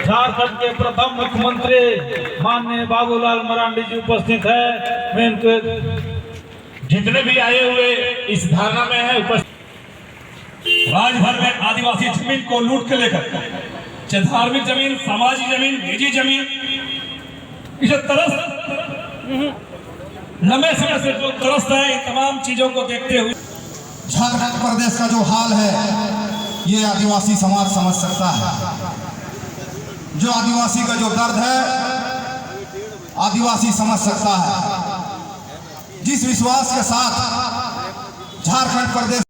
झारखंड के प्रथम मुख्यमंत्री माननीय बाबूलाल मरांडी जी उपस्थित है। मैं इनको जितने भी आए हुए इस धारणा में है उपस्थित। राजभर में आदिवासी जमीन को लूट के लेकर चाहे धार्मिक जमीन, सामाजिक जमीन, निजी जमीन, इसे लंबे समय से जो त्रस्त है, इन तमाम चीजों को देखते हुए झारखंड प्रदेश का जो हाल है ये आदिवासी समाज समझ सकता है। जो आदिवासी का जो दर्द है आदिवासी समझ सकता है। जिस विश्वास के साथ झारखंड प्रदेश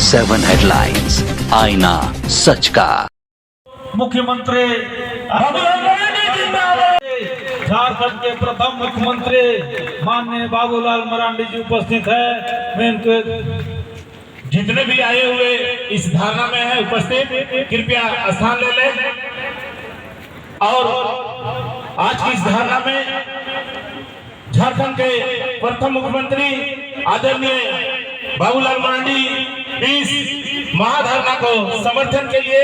7 हेडलाइंस, आईना सच का। मुख्यमंत्री झारखंड के प्रथम मुख्यमंत्री माननीय बाबूलाल मरांडी जी उपस्थित है। मैं इनको जितने भी आए हुए इस धारणा में है उपस्थित, कृपया स्थान ले लें। और आज की इस धारणा में झारखंड के प्रथम मुख्यमंत्री आदरणीय बाबूलाल मरांडी इस महाधारणा को समर्थन के लिए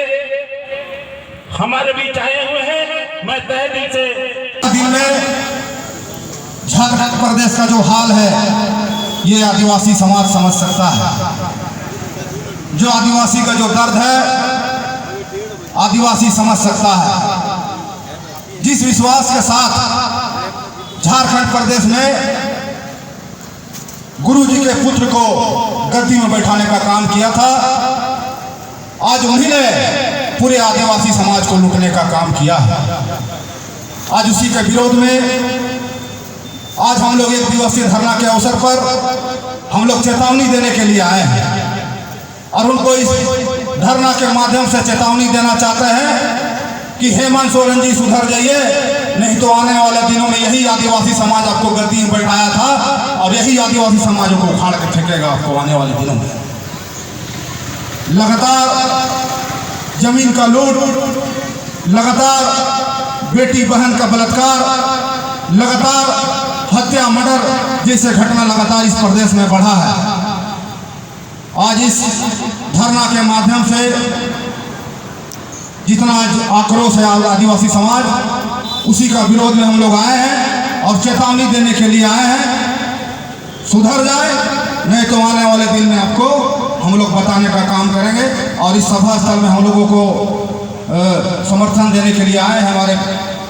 हमारे बीच आए हुए हैं। मैं तहे दिल से दिन में झारखंड प्रदेश का जो हाल है ये आदिवासी समाज समझ सकता है। जो आदिवासी का जो दर्द है आदिवासी समझ सकता है। जिस विश्वास के साथ झारखंड प्रदेश में गुरु जी के पुत्र को गद्दी में बैठाने का काम किया था, आज उन्हीं ने पूरे आदिवासी समाज को लूटने का काम किया है। आज उसी के विरोध में आज हम लोग 1 दिवसीय धरना के अवसर पर हम लोग चेतावनी देने के लिए आए हैं और उनको इस धरना के माध्यम से चेतावनी देना चाहते हैं कि हेमंत सोरेन जी सुधर जाइए, नहीं तो आने वाले दिनों में यही आदिवासी समाज आपको गद्दी में बैठाया था और यही आदिवासी समाजों को उखाड़ के फेंकेगा आपको आने वाले दिनों में। लगातार जमीन का लूट, लगातार बेटी बहन का बलात्कार, लगातार हत्या, मर्डर जैसे घटना लगातार इस प्रदेश में बढ़ा है। आज इस धरना के माध्यम से जितना आक्रोश है आदिवासी समाज, उसी का विरोध में हम लोग आए हैं और चेतावनी देने के लिए आए हैं। सुधर जाए, नहीं तो आने वाले दिन में आपको हम लोग बताने का काम करेंगे। और इस सभा स्थल में हम लोगों को समर्थन देने के लिए आए हैं हमारे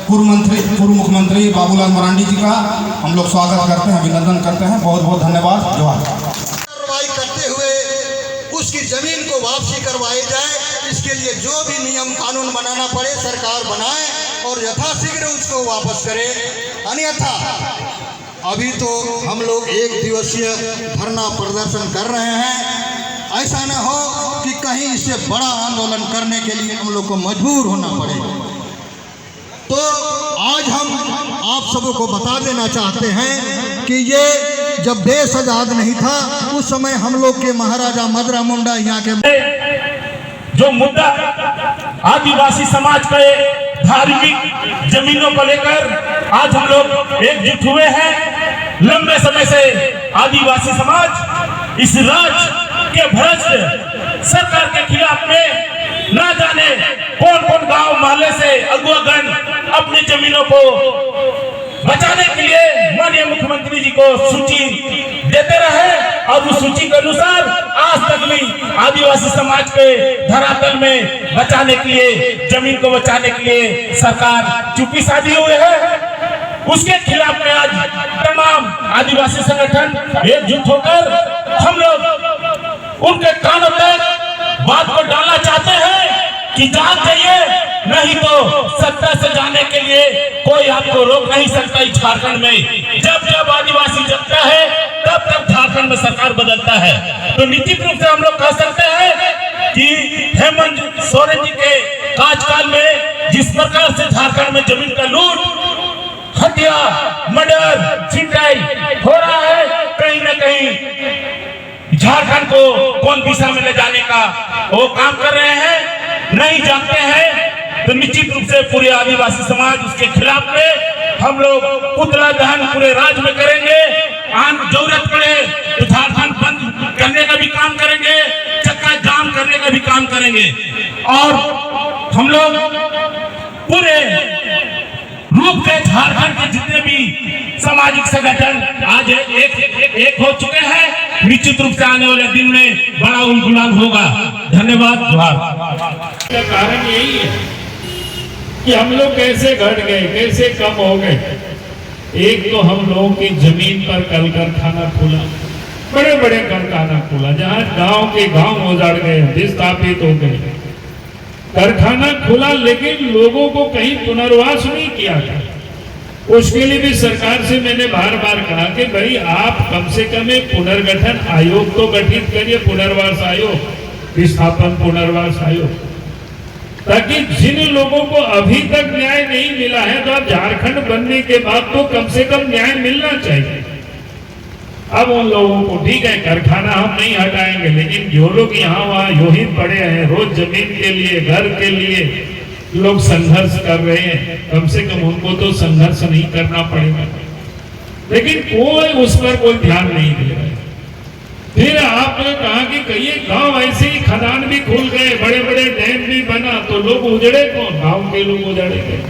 पूर्व मुख्यमंत्री बाबूलाल मरांडी जी का हम लोग स्वागत करते हैं, अभिनंदन करते हैं। बहुत बहुत धन्यवाद। जोहार। कार्रवाई करते हुए उसकी जमीन को वापसी करवाई जाए, इसके लिए जो भी नियम कानून बनाना पड़े सरकार बनाए और यथाशीघ्र उसको वापस करे। अन्यथा अभी तो हम लोग 1 दिवसीय धरना प्रदर्शन कर रहे हैं, ऐसा न हो कि कहीं इससे बड़ा आंदोलन करने के लिए हम लोग को मजबूर होना पड़े। तो आज हम आप सबों को बता देना चाहते हैं कि ये जब देश आजाद नहीं था उस समय हम लोग के महाराजा मदरा मुंडा यहाँ के जो मुद्दा आदिवासी समाज के धार्मिक जमीनों को लेकर आज हम लोग एकजुट हुए हैं। लंबे समय से आदिवासी समाज इस राज्य के भ्रष्ट सरकार के खिलाफ में ना जाने कौन कौन गांव मोहल्ले से अगुवागण अपनी जमीनों को बचाने के लिए माननीय मुख्यमंत्री जी को सूची देते रहे और उस सूची के अनुसार आज तक भी आदिवासी समाज के धरातल में बचाने के लिए, जमीन को बचाने के लिए सरकार चुप्पी साधी हुई है। उसके खिलाफ में आज तमाम आदिवासी संगठन एकजुट होकर हम लोग उनके कानों तक बात को डालना चाहते हैं कि जान जाइए, नहीं तो सत्ता से जाने के लिए कोई आपको रोक नहीं सकता। इस झारखंड में जब जब आदिवासी जगता है तब तब झारखंड में सरकार बदलता है। तो निश्चित रूप से हम लोग कह सकते हैं कि हेमंत सोरेन जी के कार्यकाल में जिस प्रकार से झारखंड में जमीन का लूट, हत्या, मर्डर, छिनताई हो रहा है, कहीं न कहीं झारखंड को कौन दिशा में ले जाने का वो काम कर रहे हैं नहीं जानते हैं। तो निश्चित रूप से पूरे आदिवासी समाज उसके खिलाफ में हम लोग पुतला दहन पूरे राज्य में करेंगे। जरूरत पड़े तो झारखंड बंद करने का भी काम करेंगे, चक्का जाम करने का भी काम करेंगे। और हम लोग पूरे रूप से झारखंड के जितने भी सामाजिक संगठन आज एक हो चुके हैं। निश्चित रूप से आने वाले दिन में बड़ा उलगुलान होगा। धन्यवाद। का कारण यही है कि हम लोग कैसे घट गए, कैसे कम हो गए। एक तो हम लोगों की जमीन पर कल कारखाना खुला, बड़े बड़े कारखाना खुला, जहां गांव के गांव उजाड़ गए, विस्थापित हो गए। कारखाना खुला लेकिन लोगों को कहीं पुनर्वास नहीं किया गया। उसके लिए भी सरकार से मैंने बार बार कहा कि भाई आप कम से कम एक पुनर्गठन आयोग तो गठित करिए, पुनर्वास आयोग, विस्थापन पुनर्वास आयोग, ताकि जिन लोगों को अभी तक न्याय नहीं मिला है तो अब झारखंड बनने के बाद तो कम से कम न्याय मिलना चाहिए। अब उन लोगों को ठीक है कारखाना हम नहीं हटाएंगे, लेकिन जो लोग यहाँ वहाँ यूं ही पड़े हैं, रोज जमीन के लिए, घर के लिए लोग संघर्ष कर रहे हैं, कम से कम उनको तो संघर्ष नहीं करना पड़ेगा। लेकिन कोई उस पर कोई ध्यान नहीं दे रहा है। फिर आपने कहा कि कई गांव ऐसे ही खदान भी खुल गए, बड़े बड़े डैम भी बना, तो लोग उजड़े कौन? गांव के लोग उजड़े गए।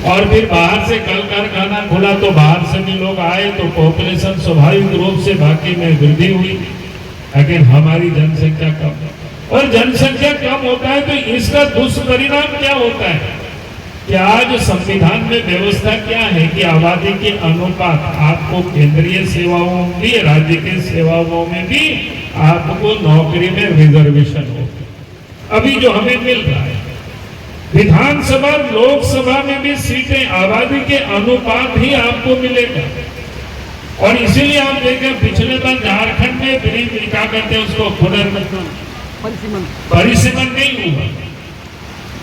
और फिर बाहर से कल कारखाना खुला तो बाहर से भी लोग आए, तो पॉपुलेशन स्वाभाविक रूप से बाकी में वृद्धि हुई। लेकिन हमारी जनसंख्या कम है, और जनसंख्या कम होता है तो इसका दुष्परिणाम क्या होता है कि आज संविधान में व्यवस्था क्या है कि आबादी के अनुपात आपको केंद्रीय सेवाओं में भी, राज्य के सेवाओं में भी आपको नौकरी में रिजर्वेशन हो। अभी जो हमें मिल रहा है विधानसभा लोकसभा में भी सीटें आबादी के अनुपात ही आपको मिलेगा। और इसीलिए आप देखें पिछले बार झारखंड में क्या कहते हैं उसको परिसीमन नहीं हुआ,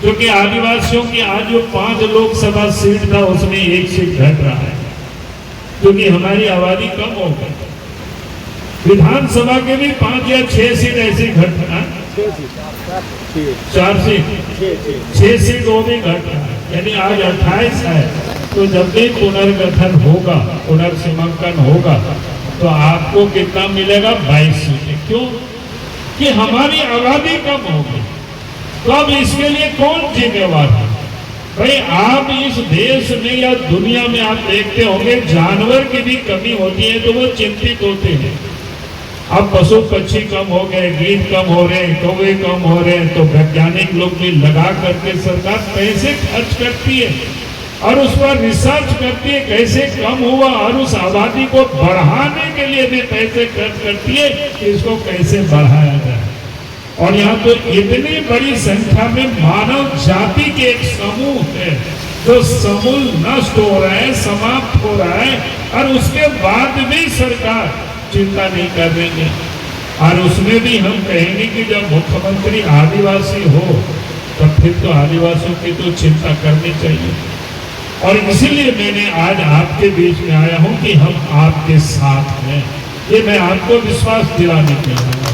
क्योंकि आदिवासियों की आज जो 5 लोकसभा सीट था उसमें 1 सीट घट रहा है, क्योंकि हमारी आबादी कम हो गई। विधानसभा के भी 5 या 6 सीट ऐसी घट रहा है, 4 सीट 6 सीट वो भी घट रहा है, यानी आज 28 है। तो जब भी पुनर्गठन होगा, पुनर्सीमांकन होगा, तो आपको कितना मिलेगा? 22 सीटें। क्यों? कि हमारी आबादी कम हो गई। तो अब इसके लिए कौन जिम्मेवार है? भाई आप इस देश में या दुनिया में आप देखते होंगे जानवर की भी कमी होती है तो वो चिंतित होते हैं। अब पशु पक्षी कम हो गए, गीत कम हो रहे हैं, कौवे कम हो रहे हैं, तो वैज्ञानिक लोग भी लगा करके सरकार पैसे खर्च करती है और उस पर रिसर्च करती है कैसे कम हुआ, और उस आबादी को बढ़ाने के लिए भी पैसे खर्च करती है कि इसको कैसे बढ़ाया जाए। और यहाँ तो इतनी बड़ी संख्या में मानव जाति के एक समूह है जो समूल नष्ट हो रहा है, समाप्त हो रहा है, और उसके बाद भी सरकार चिंता नहीं कर रही है। और उसमें भी हम कहेंगे कि जब मुख्यमंत्री आदिवासी हो तो फिर तो आदिवासियों की तो चिंता करनी चाहिए। और इसीलिए मैंने आज आपके बीच में आया हूं कि हम आपके साथ हैं, ये मैं आपको विश्वास दिलाने के लिए।